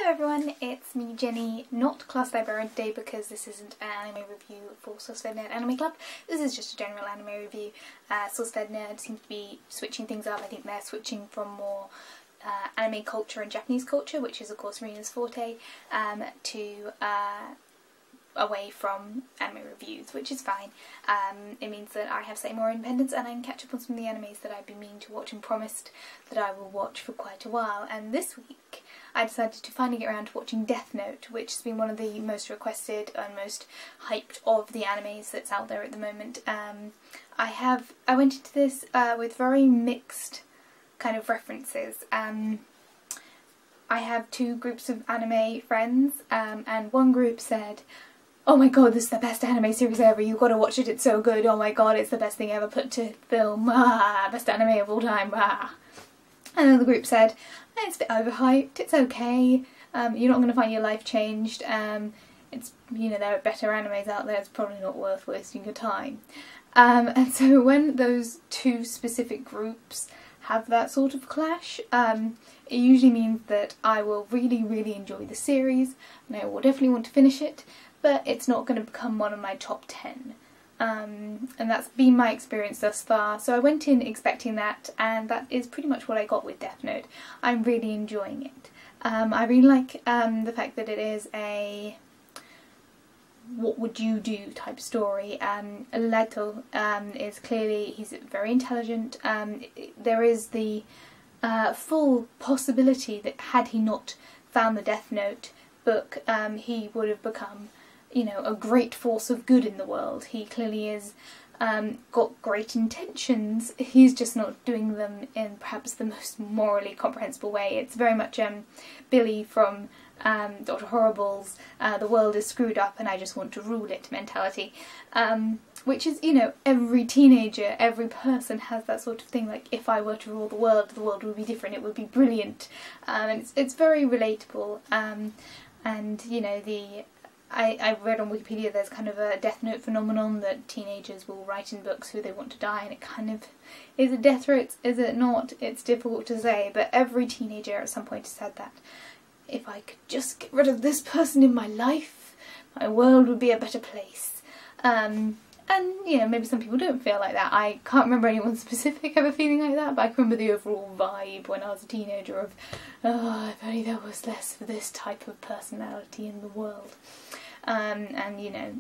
Hello everyone, it's me Jenny, not Class Librarian today because this isn't an anime review for Sauce Fed Nerd Anime Club. This is just a general anime review. Sauce Fed Nerd seems to be switching things up. I think they're switching from more anime culture and Japanese culture, which is of course Rena's forte, to away from anime reviews, which is fine. It means that I have slightly more independence and I can catch up on some of the animes that I've been meaning to watch and promised that I will watch for quite a while. And this week I decided to finally get around to watching Death Note, which has been one of the most requested and most hyped of the animes that's out there at the moment. I went into this with very mixed kind of references. I have two groups of anime friends, and one group said, "Oh my god, this is the best anime series ever, you've got to watch it, it's so good, oh my god, it's the best thing ever put to film, best anime of all time, And another group said, "It's a bit overhyped, it's okay, you're not going to find your life changed, it's, you know, there are better animes out there, it's probably not worth wasting your time." And so when those two specific groups have that sort of clash, it usually means that I will really enjoy the series, and I will definitely want to finish it, but it's not going to become one of my top 10. And that's been my experience thus far, so I went in expecting that, and that is pretty much what I got with Death Note. I'm really enjoying it. I really like the fact that it is a what would you do type story. Leto is clearly, he's very intelligent. There is the full possibility that had he not found the Death Note book, he would have become, you know, a great force of good in the world. He clearly is got great intentions, he's just not doing them in perhaps the most morally comprehensible way. It's very much Billy from Dr. Horrible's the world is screwed up and I just want to rule it mentality, which is, you know, every teenager, every person has that sort of thing, like, if I were to rule the world would be different, it would be brilliant, and it's very relatable, and you know, I read on Wikipedia there's kind of a Death Note phenomenon that teenagers will write in books who they want to die, and it kind of is it death threats, is it not? It's difficult to say, but every teenager at some point has said that. If I could just get rid of this person in my life, my world would be a better place. And, you know, maybe some people don't feel like that. I can't remember anyone specific ever feeling like that, but I can remember the overall vibe when I was a teenager of, oh, if only there was less of this type of personality in the world. And, you know,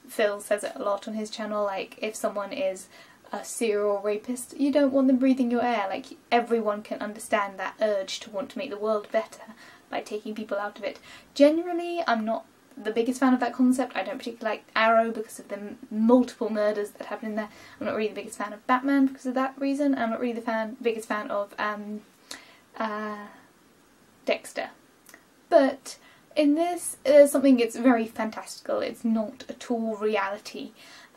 Phil says it a lot on his channel, like, if someone is a serial rapist, you don't want them breathing your air. Like, everyone can understand that urge to want to make the world better by taking people out of it. Generally, I'm not the biggest fan of that concept. I don't particularly like Arrow because of the multiple murders that happen in there. I'm not really the biggest fan of Batman because of that reason. I'm not really the biggest fan of Dexter. But in this, there's something that's very fantastical. It's not at all reality.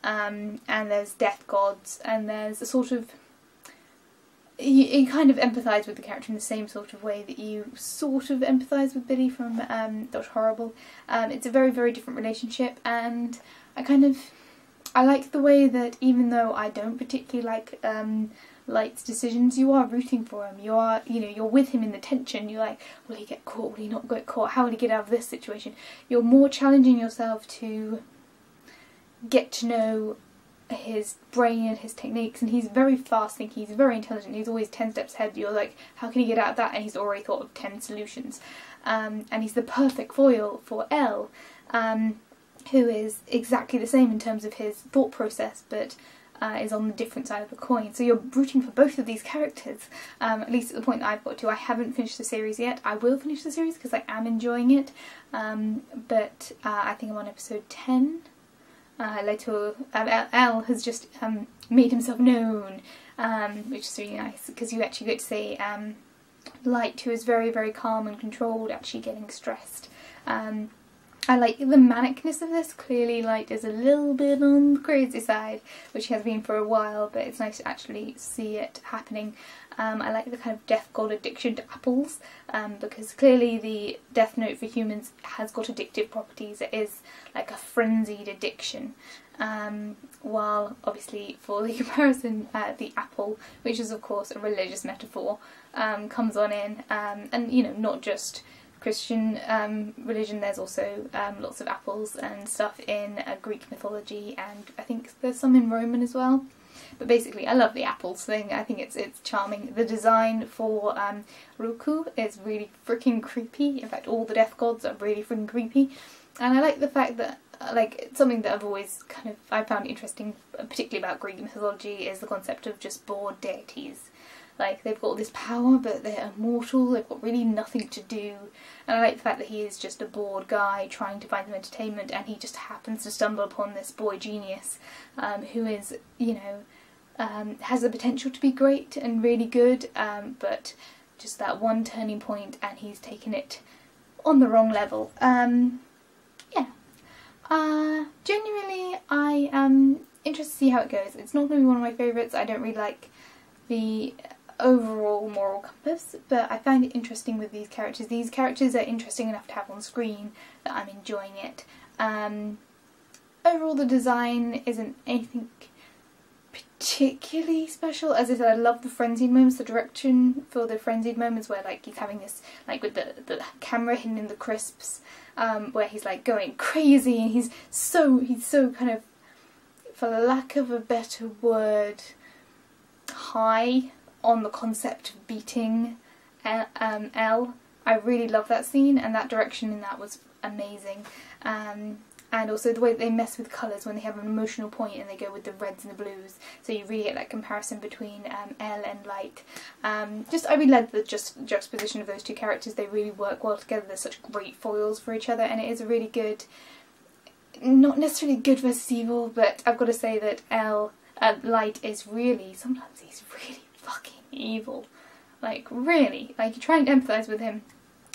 And there's death gods, and there's a sort of... You kind of empathise with the character in the same sort of way that you sort of empathise with Billy from Dr. Horrible. It's a very different relationship, and I like the way that even though I don't particularly like Light's decisions, you are rooting for him. You are, you know, you're with him in the tension. You're like, will he get caught? Will he not get caught? How will he get out of this situation? You're more challenging yourself to get to know his brain and his techniques, and he's very fast thinking, he's very intelligent, he's always 10 steps ahead. You're like, how can he get out of that? And he's already thought of 10 solutions. And he's the perfect foil for Elle, who is exactly the same in terms of his thought process, but is on the different side of the coin. So you're rooting for both of these characters, at least at the point that I've got to. I haven't finished the series yet. I will finish the series because I am enjoying it, but I think I'm on episode 10. Elle has just made himself known, which is really nice, because you actually get to see Light, who is very calm and controlled, actually getting stressed. I like the manicness of this. Clearly Light is a little bit on the crazy side, which he has been for a while, but it's nice to actually see it happening. I like the kind of death god addiction to apples, because clearly the Death Note for humans has got addictive properties. It is like a frenzied addiction. While obviously for the comparison, the apple, which is of course a religious metaphor, comes on in, and you know, not just Christian religion, there's also lots of apples and stuff in Greek mythology, and I think there's some in Roman as well. But basically, I love the apples thing. I think it's charming. The design for Ruku is really freaking creepy. In fact, all the death gods are really freaking creepy. And I like the fact that, like, it's something that I've always I found interesting, particularly about Greek mythology, is the concept of just bored deities. Like, they've got all this power, but they're immortal, they've got really nothing to do. And I like the fact that he is just a bored guy trying to find some entertainment, and he just happens to stumble upon this boy genius, who is, you know, has the potential to be great and really good, but just that one turning point and he's taken it on the wrong level. Yeah. Genuinely, I am interested to see how it goes. It's not going to be one of my favourites. I don't really like the overall moral compass, but I find it interesting with these characters. These characters are interesting enough to have on screen that I'm enjoying it. Overall, the design isn't anything particularly special. As I said, I love the frenzied moments, the direction for the frenzied moments where, like, he's having this, like, with the camera hidden in the crisps, where he's like going crazy, and he's so kind of, for lack of a better word, high on the concept of beating Elle. I really love that scene, and that direction in that was amazing. And also the way that they mess with colours when they have an emotional point and they go with the reds and the blues, so you really get that comparison between Elle and Light. I really like the juxtaposition of those two characters. They really work well together. They're such great foils for each other, and it is a really good, not necessarily good versus evil, but I've got to say that Light is really, sometimes he's really fucking evil. Like, really. Like, you try and empathise with him,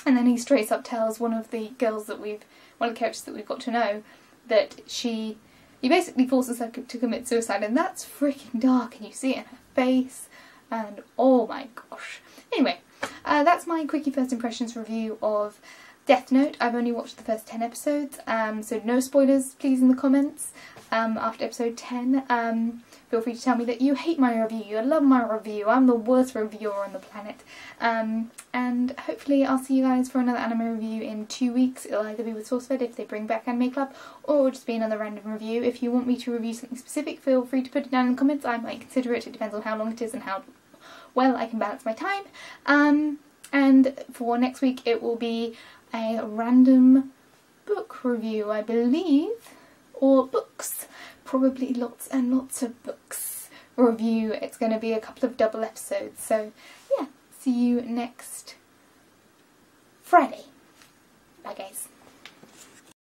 and then he straight up tells one of the characters that we've got to know, that he basically forces her to commit suicide, and that's freaking dark, and you see it in her face, and oh my gosh. Anyway, that's my quickie first impressions review of Death Note. I've only watched the first 10 episodes, so no spoilers please in the comments after episode 10. Feel free to tell me that you hate my review, you love my review, I'm the worst reviewer on the planet. And hopefully I'll see you guys for another anime review in 2 weeks. It'll either be with SourceFed if they bring back Anime Club, or it'll just be another random review. If you want me to review something specific, feel free to put it down in the comments. I might consider it. It depends on how long it is and how well I can balance my time. And for next week it will be a random book review, I believe, or books. Probably lots and lots of books review. It's going to be a couple of double episodes, so yeah, see you next Friday. Bye guys.